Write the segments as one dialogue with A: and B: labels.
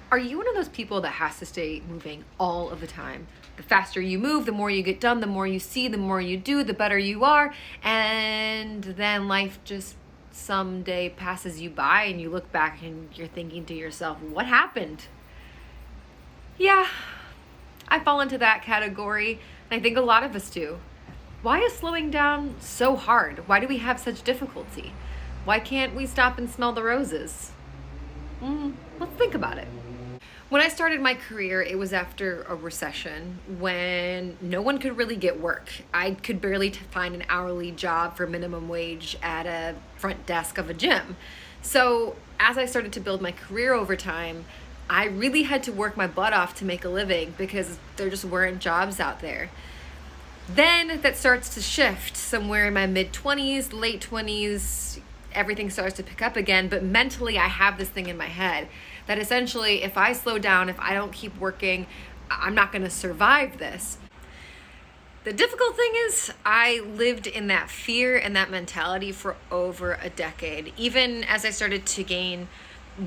A: Are you one of those people that has to stay moving all of the time? The faster you move, the more you get done, the more you see, the more you do, the better you are. And then life just someday passes you by and you look back and you're thinking to yourself, what happened? Yeah, I fall into that category. And I think a lot of us do. Why is slowing down so hard? Why do we have such difficulty? Why can't we stop and smell the roses? Let's think about it. When I started my career, it was after a recession when no one could really get work. I could barely find an hourly job for minimum wage at a front desk of a gym. So as I started to build my career over time, I really had to work my butt off to make a living because there just weren't jobs out there. Then that starts to shift somewhere in my mid-20s, late 20s, everything starts to pick up again, but mentally I have this thing in my head that essentially if I slow down, if I don't keep working, I'm not gonna survive this. The difficult thing is I lived in that fear and that mentality for over a decade. Even as I started to gain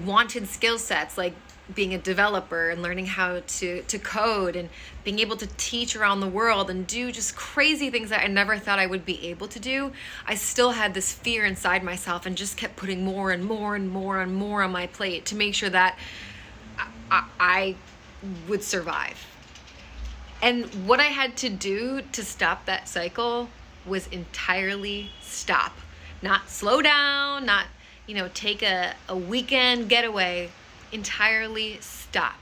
A: wanted skill sets like being a developer and learning how to code and being able to teach around the world and do just crazy things that I never thought I would be able to do, I still had this fear inside myself and just kept putting more and more and more and more on my plate to make sure that I would survive. And what I had to do to stop that cycle was entirely stop. Not slow down, not, take a weekend getaway. Entirely stop.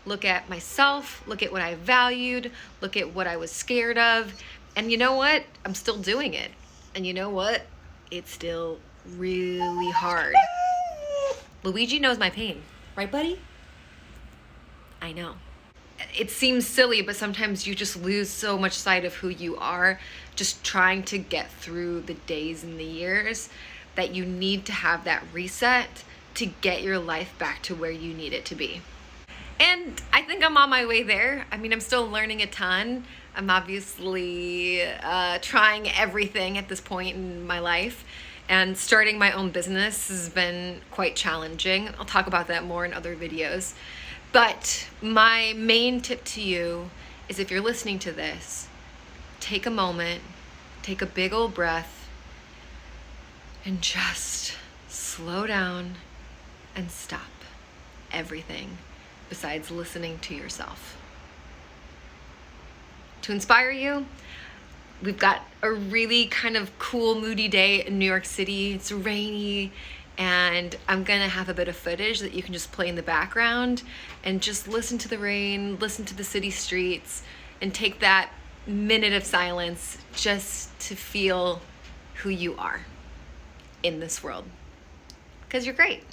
A: Look at myself, look at what I valued, look at what I was scared of. And you know what? I'm still doing it. And you know what? It's still really hard. Luigi knows my pain. Right, buddy? I know. It seems silly, but sometimes you just lose so much sight of who you are just trying to get through the days and the years that you need to have that reset to get your life back to where you need it to be. And I think I'm on my way there. I'm still learning a ton. I'm obviously trying everything at this point in my life. And starting my own business has been quite challenging. I'll talk about that more in other videos. But my main tip to you is if you're listening to this, take a moment, take a big old breath, and just slow down and stop everything besides listening to yourself. To inspire you, we've got a really kind of cool, moody day in New York City. It's rainy, and I'm gonna have a bit of footage that you can just play in the background and just listen to the rain, listen to the city streets, and take that minute of silence just to feel who you are in this world. Because you're great.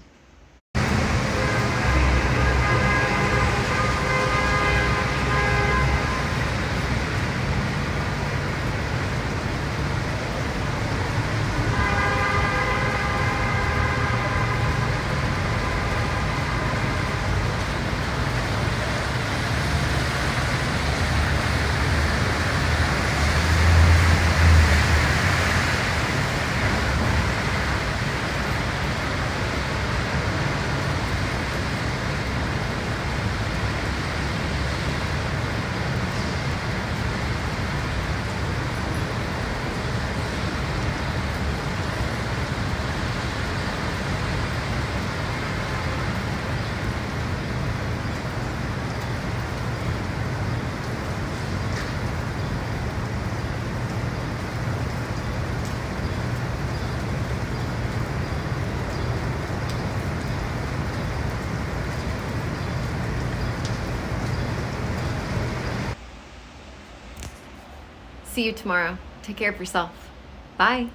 A: See you tomorrow. Take care of yourself. Bye.